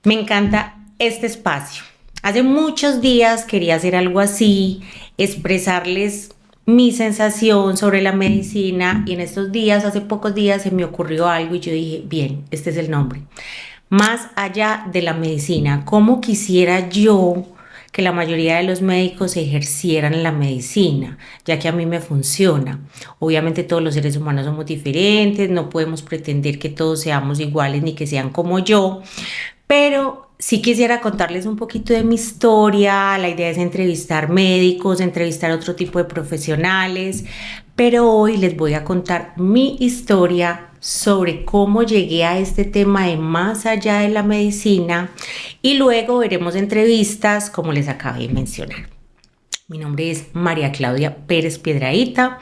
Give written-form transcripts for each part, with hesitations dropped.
Me encanta este espacio. Hace muchos días quería hacer algo así, expresarles mi sensación sobre la medicina y en estos días, hace pocos días, se me ocurrió algo y yo dije, bien, este es el nombre. Más allá de la medicina, ¿cómo quisiera yo que la mayoría de los médicos ejercieran la medicina, ya que a mí me funciona? Obviamente todos los seres humanos somos diferentes, no podemos pretender que todos seamos iguales ni que sean como yo, pero sí quisiera contarles un poquito de mi historia. La idea es entrevistar médicos, entrevistar otro tipo de profesionales, pero hoy les voy a contar mi historia sobre cómo llegué a este tema de más allá de la medicina y luego veremos entrevistas como les acabé de mencionar. Mi nombre es María Claudia Pérez Piedrahita,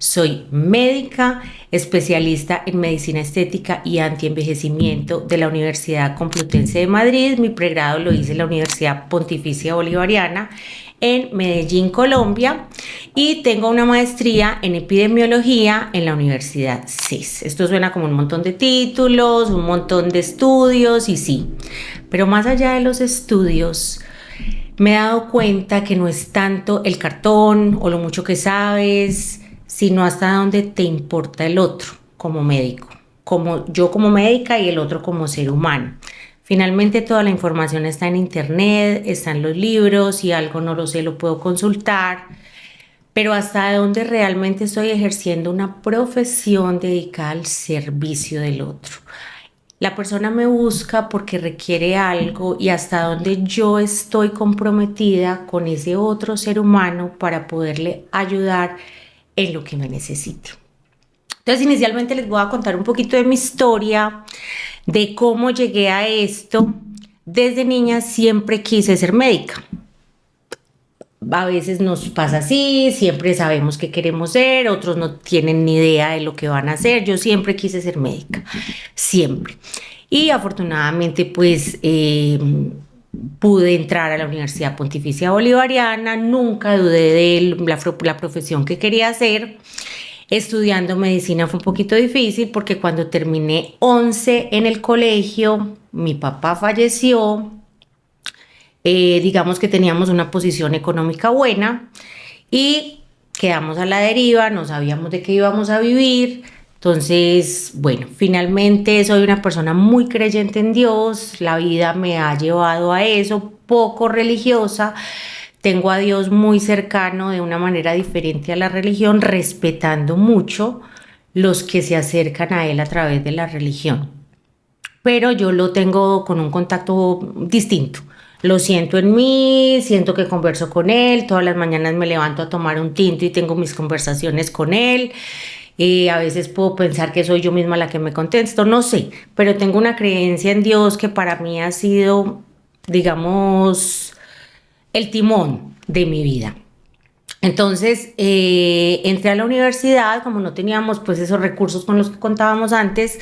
soy médica, especialista en medicina estética y antienvejecimiento de la Universidad Complutense de Madrid. Mi pregrado lo hice en la Universidad Pontificia Bolivariana en Medellín, Colombia, y tengo una maestría en epidemiología en la Universidad CES. Esto suena como un montón de títulos, un montón de estudios y sí, pero más allá de los estudios, me he dado cuenta que no es tanto el cartón o lo mucho que sabes, sino hasta dónde te importa el otro como médico, como yo como médica y el otro como ser humano. Finalmente toda la información está en internet, está en los libros, si algo no lo sé lo puedo consultar, pero hasta dónde realmente estoy ejerciendo una profesión dedicada al servicio del otro. La persona me busca porque requiere algo y hasta donde yo estoy comprometida con ese otro ser humano para poderle ayudar en lo que me necesite. Entonces, inicialmente les voy a contar un poquito de mi historia, de cómo llegué a esto. Desde niña siempre quise ser médica. A veces nos pasa así, siempre sabemos qué queremos ser, otros no tienen ni idea de lo que van a hacer. Yo siempre quise ser médica, siempre. Y afortunadamente pues pude entrar a la Universidad Pontificia Bolivariana, nunca dudé de la profesión que quería hacer. Estudiando medicina fue un poquito difícil porque cuando terminé 11 en el colegio, mi papá falleció. Digamos que teníamos una posición económica buena y quedamos a la deriva, no sabíamos de qué íbamos a vivir. Entonces, bueno, finalmente soy una persona muy creyente en Dios, la vida me ha llevado a eso, poco religiosa. Tengo a Dios muy cercano de una manera diferente a la religión, respetando mucho los que se acercan a Él a través de la religión. Pero yo lo tengo con un contacto distinto. Lo siento en mí, siento que converso con él, todas las mañanas me levanto a tomar un tinto y tengo mis conversaciones con él. A veces puedo pensar que soy yo misma la que me contesto, no sé, pero tengo una creencia en Dios que para mí ha sido, digamos, el timón de mi vida. Entonces entré a la universidad, como no teníamos pues esos recursos con los que contábamos antes,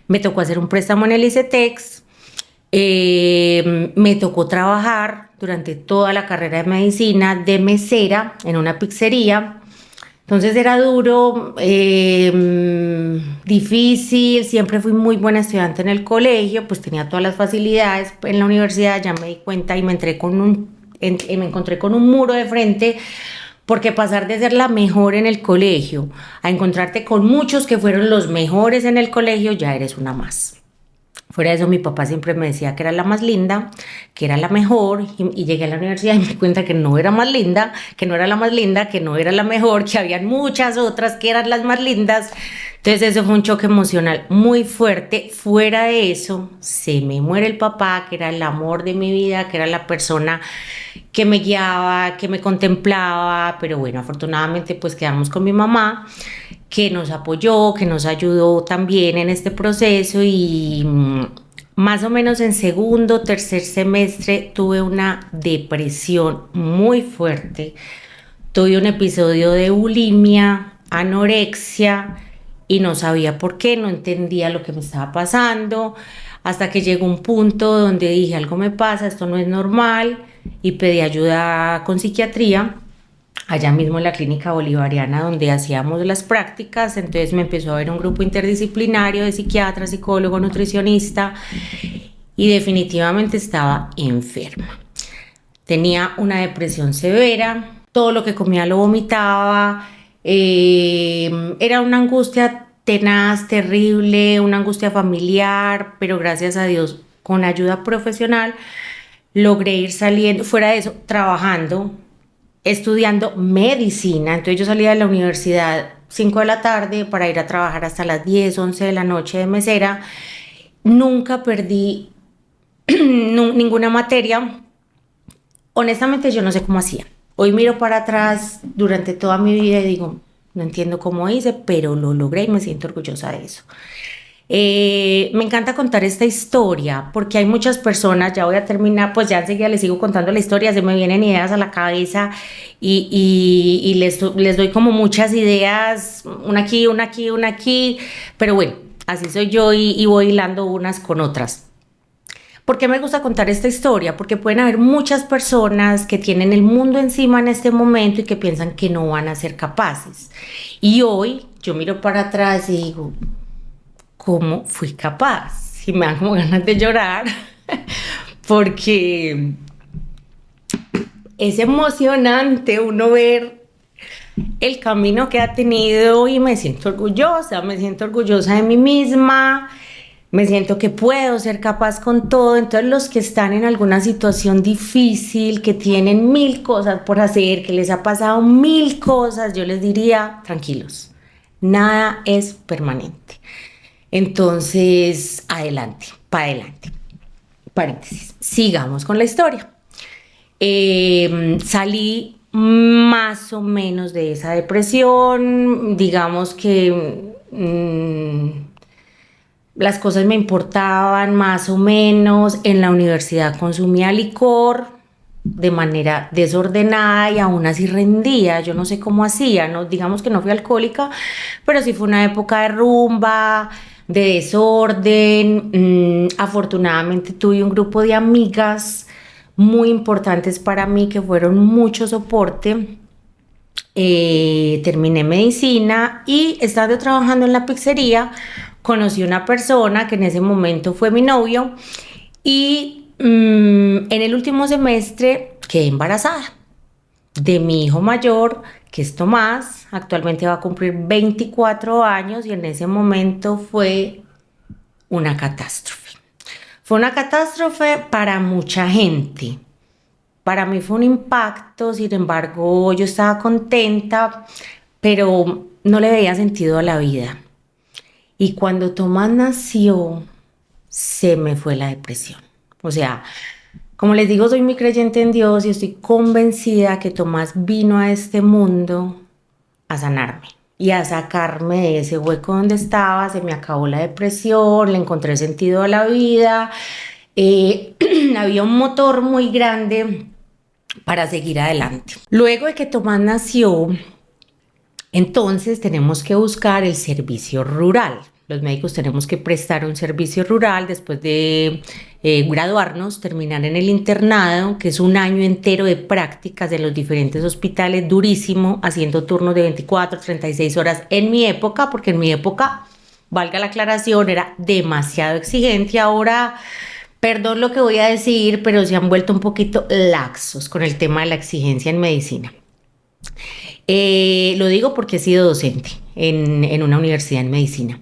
me tocó hacer un préstamo en el ICETEX. Me tocó trabajar durante toda la carrera de medicina de mesera en una pizzería. Entonces era duro, difícil, siempre fui muy buena estudiante en el colegio, pues tenía todas las facilidades. En la universidad ya me di cuenta y me encontré con un muro de frente, porque pasar de ser la mejor en el colegio a encontrarte con muchos que fueron los mejores en el colegio, ya eres una más. Fuera de eso, mi papá siempre me decía que era la más linda, que era la mejor, y llegué a la universidad y me di cuenta que no era más linda, que no era la más linda, que no era la mejor, que habían muchas otras que eran las más lindas. Entonces eso fue un choque emocional muy fuerte. Fuera de eso, se me muere el papá, que era el amor de mi vida, que era la persona que me guiaba, que me contemplaba, pero bueno, afortunadamente pues quedamos con mi mamá, que nos apoyó, que nos ayudó también en este proceso y más o menos en segundo, tercer semestre tuve una depresión muy fuerte, tuve un episodio de bulimia, anorexia y no sabía por qué, no entendía lo que me estaba pasando, hasta que llegó un punto donde dije algo me pasa, esto no es normal y pedí ayuda con psiquiatría. Allá mismo en la clínica bolivariana donde hacíamos las prácticas, entonces me empezó a ver un grupo interdisciplinario de psiquiatra, psicólogo, nutricionista y definitivamente estaba enferma. Tenía una depresión severa, todo lo que comía lo vomitaba, era una angustia tenaz, terrible, una angustia familiar, pero gracias a Dios, con ayuda profesional, logré ir saliendo, fuera de eso, trabajando, estudiando medicina. Entonces yo salía de la universidad 5 de la tarde para ir a trabajar hasta las 10, 11 de la noche de mesera. Nunca perdí ninguna materia. Honestamente yo no sé cómo hacía. Hoy miro para atrás durante toda mi vida y digo, no entiendo cómo hice, pero lo logré y me siento orgullosa de eso. Me encanta contar esta historia porque hay muchas personas, ya voy a terminar, pues ya enseguida les sigo contando la historia, se me vienen ideas a la cabeza y les doy como muchas ideas, una aquí, una aquí, una aquí, pero bueno, así soy yo y voy hilando unas con otras. ¿Por qué me gusta contar esta historia? Porque pueden haber muchas personas que tienen el mundo encima en este momento y que piensan que no van a ser capaces. Y hoy yo miro para atrás y digo, ¿cómo fui capaz? Y me dan como ganas de llorar porque es emocionante uno ver el camino que ha tenido y me siento orgullosa de mí misma. Me siento que puedo ser capaz con todo. Entonces los que están en alguna situación difícil, que tienen 1000 cosas por hacer, que les ha pasado 1000 cosas, yo les diría, tranquilos, nada es permanente. Entonces, adelante, para adelante. Paréntesis, sigamos con la historia. Salí más o menos de esa depresión, digamos que las cosas me importaban más o menos. En la universidad consumía licor de manera desordenada y aún así rendía. Yo no sé cómo hacía, no, digamos que no fui alcohólica, pero sí fue una época de rumba, de desorden. Afortunadamente tuve un grupo de amigas muy importantes para mí que fueron mucho soporte. Terminé medicina y estando trabajando en la pizzería conocí una persona que en ese momento fue mi novio y en el último semestre quedé embarazada de mi hijo mayor, que es Tomás. Actualmente va a cumplir 24 años y en ese momento fue una catástrofe. Fue una catástrofe para mucha gente. Para mí fue un impacto, sin embargo, yo estaba contenta, pero no le veía sentido a la vida. Y cuando Tomás nació, se me fue la depresión. O sea, como les digo, soy muy creyente en Dios y estoy convencida que Tomás vino a este mundo a sanarme y a sacarme de ese hueco donde estaba. Se me acabó la depresión, le encontré sentido a la vida. Había un motor muy grande para seguir adelante. Luego de que Tomás nació, entonces tenemos que buscar el servicio rural. Los médicos tenemos que prestar un servicio rural después de graduarnos, terminar en el internado, que es un año entero de prácticas de los diferentes hospitales, durísimo, haciendo turnos de 24, 36 horas en mi época, porque en mi época, valga la aclaración, era demasiado exigente. Ahora, perdón lo que voy a decir, pero se han vuelto un poquito laxos con el tema de la exigencia en medicina. Lo digo porque he sido docente en una universidad en medicina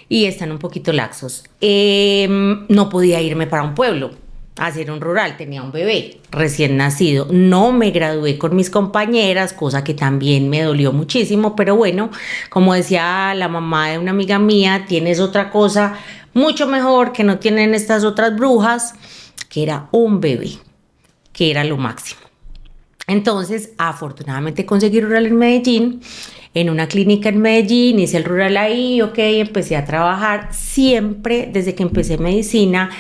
y están un poquito laxos. No podía irme para un pueblo a hacer un rural, tenía un bebé recién nacido. No me gradué con mis compañeras, cosa que también me dolió muchísimo, pero bueno, como decía la mamá de una amiga mía, tienes otra cosa mucho mejor que no tienen estas otras brujas, que era un bebé, que era lo máximo. Entonces, afortunadamente conseguí rural en Medellín, en una clínica en Medellín, hice el rural ahí, ok, empecé a trabajar. Siempre, desde que empecé medicina,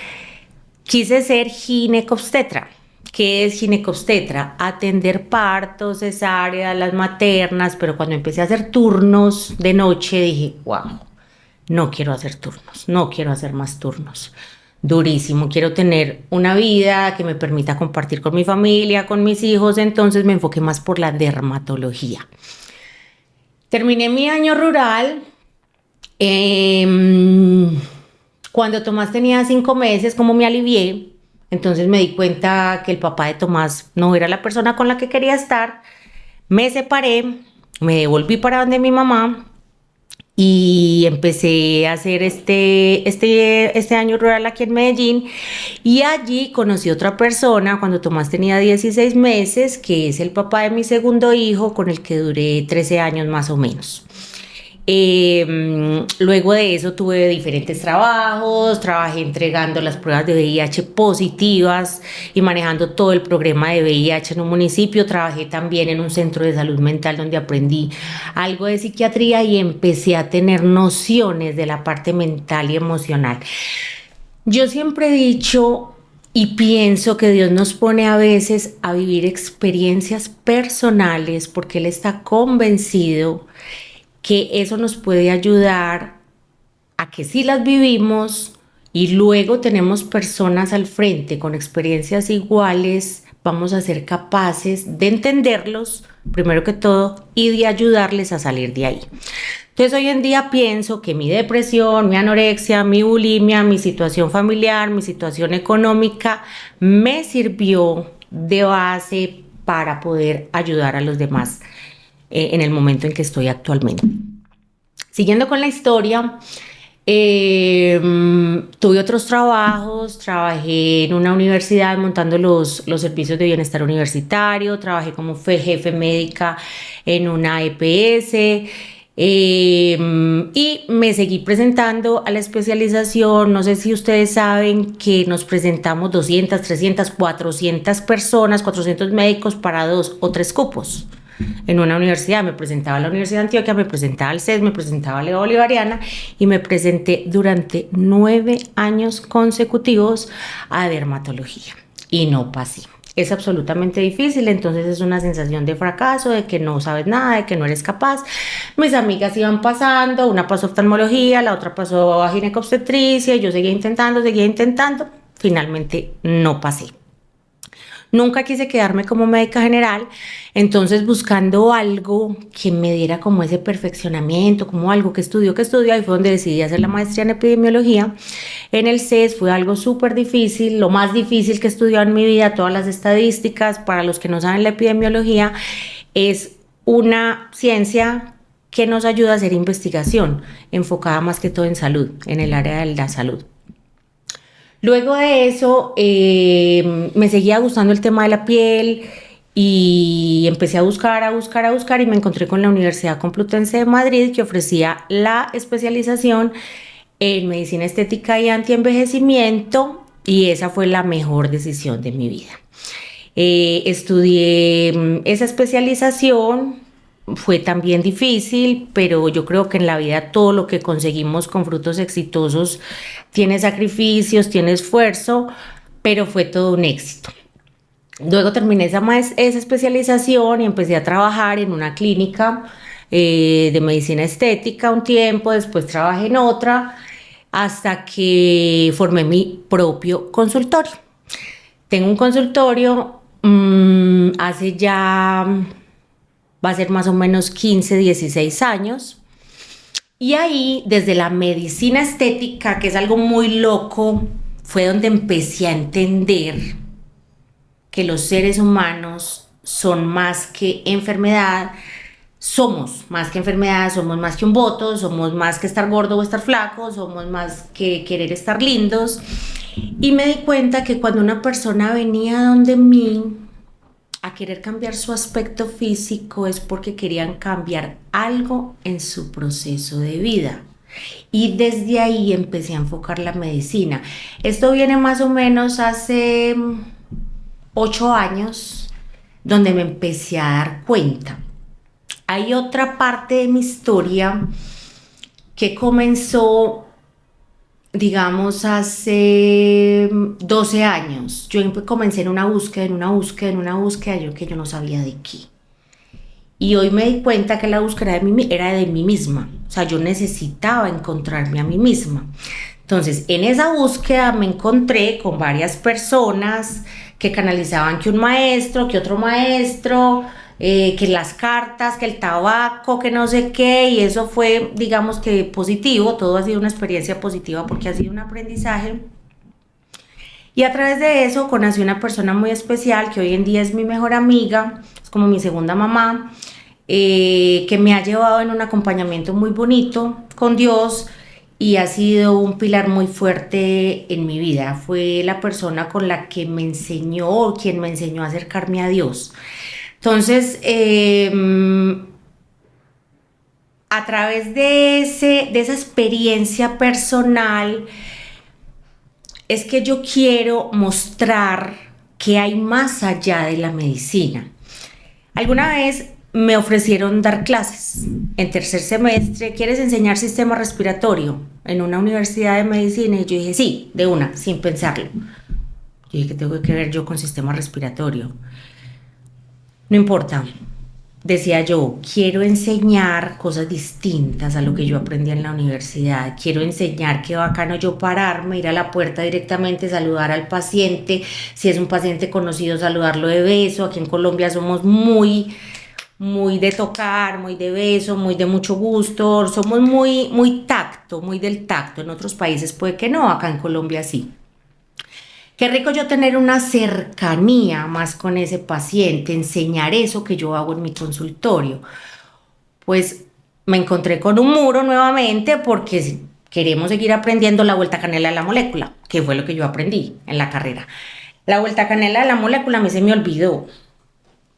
quise ser ginecobstetra. ¿Qué es ginecobstetra? Atender partos, cesáreas, las maternas, pero cuando empecé a hacer turnos de noche dije, wow, no quiero hacer turnos, no quiero hacer más turnos. Durísimo, quiero tener una vida que me permita compartir con mi familia, con mis hijos, entonces me enfoqué más por la dermatología. Terminé mi año rural, Cuando Tomás tenía 5 meses, como me alivié, entonces me di cuenta que el papá de Tomás no era la persona con la que quería estar. Me separé, me devolví para donde mi mamá y empecé a hacer este año rural aquí en Medellín, y allí conocí a otra persona cuando Tomás tenía 16 meses, que es el papá de mi segundo hijo, con el que duré 13 años más o menos. Luego de eso tuve diferentes trabajos, trabajé entregando las pruebas de VIH positivas y manejando todo el programa de VIH en un municipio. Trabajé también en un centro de salud mental donde aprendí algo de psiquiatría y empecé a tener nociones de la parte mental y emocional. Yo siempre he dicho y pienso que Dios nos pone a veces a vivir experiencias personales porque Él está convencido que eso nos puede ayudar a que sí las vivimos y luego tenemos personas al frente con experiencias iguales, vamos a ser capaces de entenderlos, primero que todo, y de ayudarles a salir de ahí. Entonces hoy en día pienso que mi depresión, mi anorexia, mi bulimia, mi situación familiar, mi situación económica me sirvió de base para poder ayudar a los demás en el momento en que estoy actualmente. Siguiendo con la historia, tuve otros trabajos, trabajé en una universidad montando los servicios de bienestar universitario, trabajé como jefe médica en una EPS, y me seguí presentando a la especialización. No sé si ustedes saben que nos presentamos 200, 300, 400 personas, 400 médicos para 2 o 3 cupos. En una universidad me presentaba a la Universidad de Antioquia, me presentaba al CES, me presentaba a la Bolivariana y me presenté durante 9 años consecutivos a dermatología y no pasé. Es absolutamente difícil, entonces es una sensación de fracaso, de que no sabes nada, de que no eres capaz. Mis amigas iban pasando, una pasó a oftalmología, la otra pasó a ginecobstetricia, y yo seguía intentando, finalmente no pasé. Nunca quise quedarme como médica general, entonces buscando algo que me diera como ese perfeccionamiento, como algo que estudio, ahí fue donde decidí hacer la maestría en epidemiología. En el CES fue algo súper difícil, lo más difícil que he estudiado en mi vida, todas las estadísticas. Para los que no saben, la epidemiología es una ciencia que nos ayuda a hacer investigación, enfocada más que todo en salud, en el área de la salud. Luego de eso, me seguía gustando el tema de la piel y empecé a buscar y me encontré con la Universidad Complutense de Madrid, que ofrecía la especialización en medicina estética y antienvejecimiento, y esa fue la mejor decisión de mi vida. Estudié esa especialización. Fue también difícil, pero yo creo que en la vida todo lo que conseguimos con frutos exitosos tiene sacrificios, tiene esfuerzo, pero fue todo un éxito. Luego terminé esa especialización y empecé a trabajar en una clínica de medicina estética un tiempo, después trabajé en otra, hasta que formé mi propio consultorio. Tengo un consultorio hace ya... va a ser más o menos 15, 16 años. Y ahí, desde la medicina estética, que es algo muy loco, fue donde empecé a entender que los seres humanos son más que enfermedad, somos más que enfermedad, somos más que un voto, somos más que estar gordo o estar flaco, somos más que querer estar lindos. Y me di cuenta que cuando una persona venía donde mí a querer cambiar su aspecto físico es porque querían cambiar algo en su proceso de vida. Y desde ahí empecé a enfocar la medicina. Esto viene más o menos hace 8 años, donde me empecé a dar cuenta. Hay otra parte de mi historia que comenzó, digamos, hace 12 años. Yo comencé en una búsqueda, yo que yo no sabía de qué. Y hoy me di cuenta que la búsqueda era de mí misma. O sea, yo necesitaba encontrarme a mí misma. Entonces, en esa búsqueda me encontré con varias personas que canalizaban que un maestro, que otro maestro, que las cartas, que el tabaco, que no sé qué, y eso fue, digamos que positivo, todo ha sido una experiencia positiva porque ha sido un aprendizaje. Y a través de eso conocí una persona muy especial que hoy en día es mi mejor amiga, es como mi segunda mamá, que me ha llevado en un acompañamiento muy bonito con Dios y ha sido un pilar muy fuerte en mi vida. Fue la persona con la que me enseñó, quien me enseñó a acercarme a Dios. Entonces, a través de esa experiencia personal, es que yo quiero mostrar que hay más allá de la medicina. Alguna vez me ofrecieron dar clases en tercer semestre. ¿Quieres enseñar sistema respiratorio en una universidad de medicina? Y yo dije, sí, de una, sin pensarlo. Yo dije, ¿qué tengo que ver yo con sistema respiratorio? No importa, decía yo, quiero enseñar cosas distintas a lo que yo aprendí en la universidad. Quiero enseñar qué bacano yo pararme, ir a la puerta directamente, saludar al paciente. Si es un paciente conocido, saludarlo de beso. Aquí en Colombia somos muy de tocar, muy de beso, muy de mucho gusto. Somos muy tacto, muy del tacto. En otros países puede que no, acá en Colombia sí. Qué rico yo tener una cercanía más con ese paciente, enseñar eso que yo hago en mi consultorio. Pues me encontré con un muro nuevamente porque si queremos seguir aprendiendo la vuelta canela de la molécula, que fue lo que yo aprendí en la carrera. La vuelta canela de la molécula a mí se me olvidó,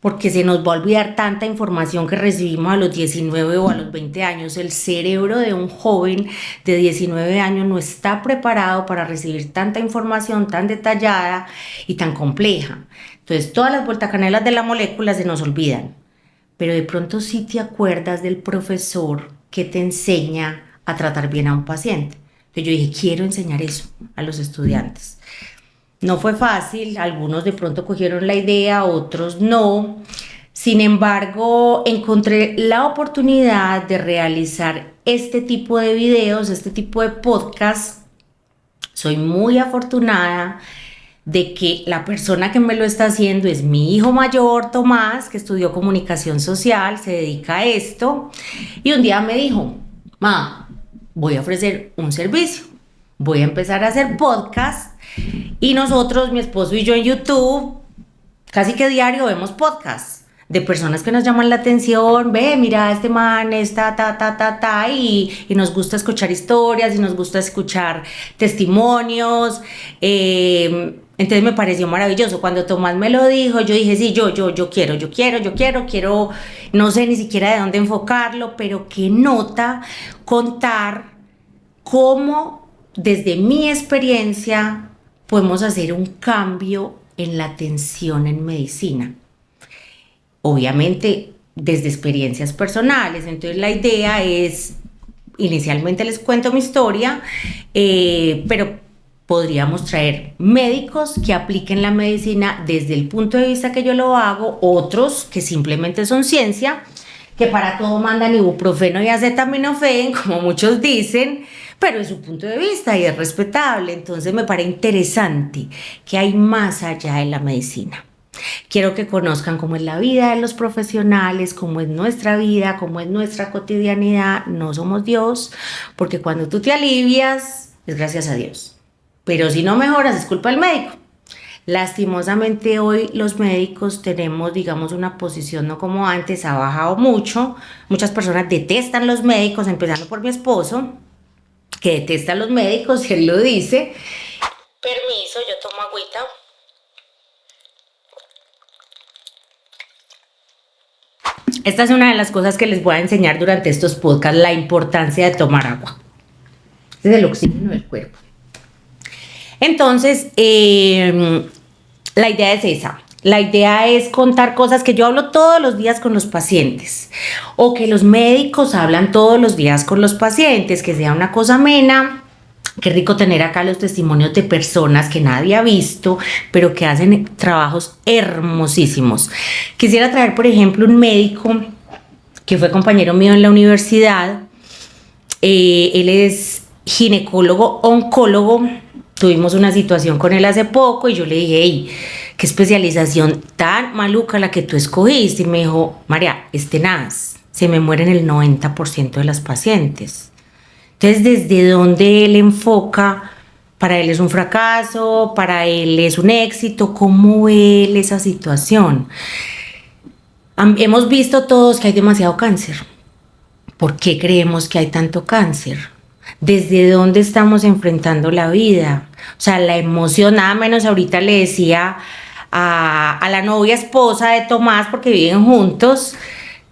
porque se nos va a olvidar tanta información que recibimos a los 19 o a los 20 años. El cerebro de un joven de 19 años no está preparado para recibir tanta información tan detallada y tan compleja. Entonces, todas las vueltacanelas de la molécula se nos olvidan, pero de pronto sí te acuerdas del profesor que te enseña a tratar bien a un paciente. Entonces yo dije, quiero enseñar eso a los estudiantes. No fue fácil, algunos de pronto cogieron la idea, otros no. Sin embargo, encontré la oportunidad de realizar este tipo de videos, este tipo de podcasts. Soy muy afortunada de que la persona que me lo está haciendo es mi hijo mayor, Tomás, que estudió comunicación social, se dedica a esto. Y un día me dijo, ma, voy a ofrecer un servicio, voy a empezar a hacer podcast. Y nosotros, mi esposo y yo en YouTube, casi que diario vemos podcasts de personas que nos llaman la atención. Ve, mira, este man está, y nos gusta escuchar historias y nos gusta escuchar testimonios. Entonces me pareció maravilloso. Cuando Tomás me lo dijo, yo dije, sí, yo quiero, no sé ni siquiera de dónde enfocarlo, pero qué nota contar cómo desde mi experiencia podemos hacer un cambio en la atención en medicina. Obviamente desde experiencias personales. Entonces la idea es, inicialmente les cuento mi historia, pero podríamos traer médicos que apliquen la medicina desde el punto de vista que yo lo hago, otros que simplemente son ciencia, que para todo mandan ibuprofeno y acetaminofén, como muchos dicen, pero es su punto de vista y es respetable. Entonces me parece interesante que hay más allá de la medicina. Quiero que conozcan cómo es la vida de los profesionales, cómo es nuestra vida, cómo es nuestra cotidianidad. No somos Dios, porque cuando tú te alivias, es gracias a Dios. Pero si no mejoras, es culpa del médico. Lastimosamente hoy los médicos tenemos, digamos, una posición no como antes, ha bajado mucho. Muchas personas detestan los médicos, empezando por mi esposo, que detesta a los médicos, y él lo dice. Permiso, yo tomo agüita. Esta es una de las cosas que les voy a enseñar durante estos podcasts, la importancia de tomar agua. Este es el oxígeno del cuerpo. Entonces, la idea es esa. La idea es contar cosas que yo hablo todos los días con los pacientes o que los médicos hablan todos los días con los pacientes, que sea una cosa amena. Qué rico tener acá los testimonios de personas que nadie ha visto, pero que hacen trabajos hermosísimos. Quisiera traer, por ejemplo, un médico que fue compañero mío en la universidad. Él es ginecólogo, oncólogo. Tuvimos una situación con él hace poco y yo le dije, hey, qué especialización tan maluca la que tú escogiste. Y me dijo, María, es tenaz, se me mueren el 90% de las pacientes. Entonces, ¿desde dónde él enfoca? Para él es un fracaso, para él es un éxito. ¿Cómo él esa situación? Hemos visto todos que hay demasiado cáncer. ¿Por qué creemos que hay tanto cáncer? ¿Desde dónde estamos enfrentando la vida? O sea, la emoción, nada menos ahorita le decía a la novia esposa de Tomás, porque viven juntos,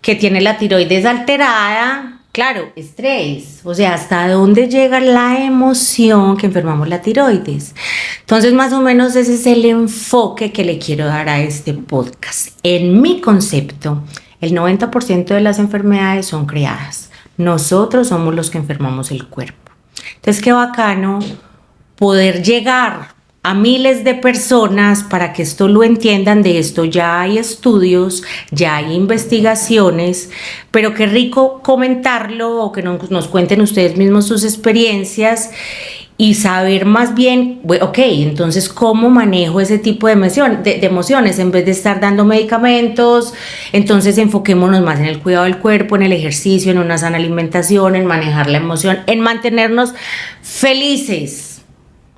que tiene la tiroides alterada. Claro, estrés, o sea, hasta dónde llega la emoción que enfermamos la tiroides. Entonces, más o menos ese es el enfoque que le quiero dar a este podcast. En mi concepto, el 90% de las enfermedades son creadas. Nosotros somos los que enfermamos el cuerpo. Entonces, qué bacano poder llegar a miles de personas para que esto lo entiendan. De esto ya hay estudios, ya hay investigaciones, pero qué rico comentarlo o que nos cuenten ustedes mismos sus experiencias y saber más bien, ok, entonces cómo manejo ese tipo de emociones en vez de estar dando medicamentos. Entonces enfoquémonos más en el cuidado del cuerpo, en el ejercicio, en una sana alimentación, en manejar la emoción, en mantenernos felices.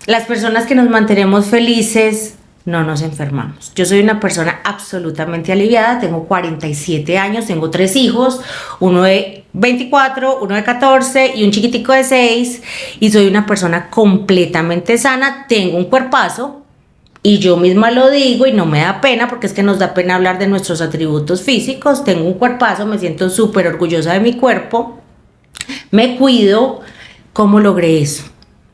Las personas que nos mantenemos felices no nos enfermamos. Yo soy una persona absolutamente aliviada, tengo 47 años, tengo 3 hijos, uno de 24, uno de 14 y un chiquitico de 6, y soy una persona completamente sana, tengo un cuerpazo y yo misma lo digo y no me da pena, porque es que nos da pena hablar de nuestros atributos físicos. Tengo un cuerpazo, me siento súper orgullosa de mi cuerpo, me cuido. ¿Cómo logré eso?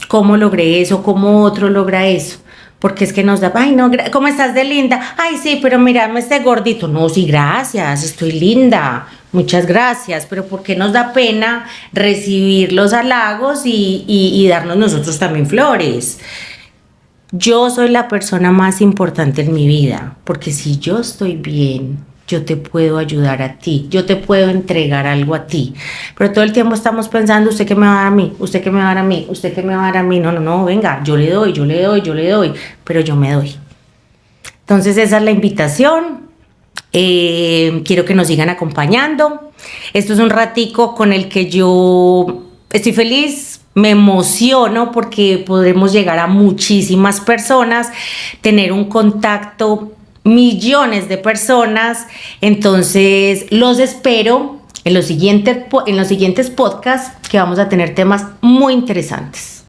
¿Cómo logré eso? ¿Cómo otro logra eso? Porque es que nos da, ay no, ¿cómo estás de linda? Ay sí, pero mírame este gordito. No, sí, gracias, estoy linda, muchas gracias. Pero ¿por qué nos da pena recibir los halagos y darnos nosotros también flores? Yo soy la persona más importante en mi vida, porque si yo estoy bien, yo te puedo ayudar a ti, yo te puedo entregar algo a ti. Pero todo el tiempo estamos pensando, ¿usted qué me va a dar a mí? ¿Usted qué me va a dar a mí? ¿Usted qué me va a dar a mí? No, venga, yo le doy, pero yo me doy. Entonces esa es la invitación. Quiero que nos sigan acompañando. Esto es un ratico con el que yo estoy feliz, me emociono porque podremos llegar a muchísimas personas, tener un contacto, millones de personas. Entonces los espero en los siguientes podcasts, que vamos a tener temas muy interesantes.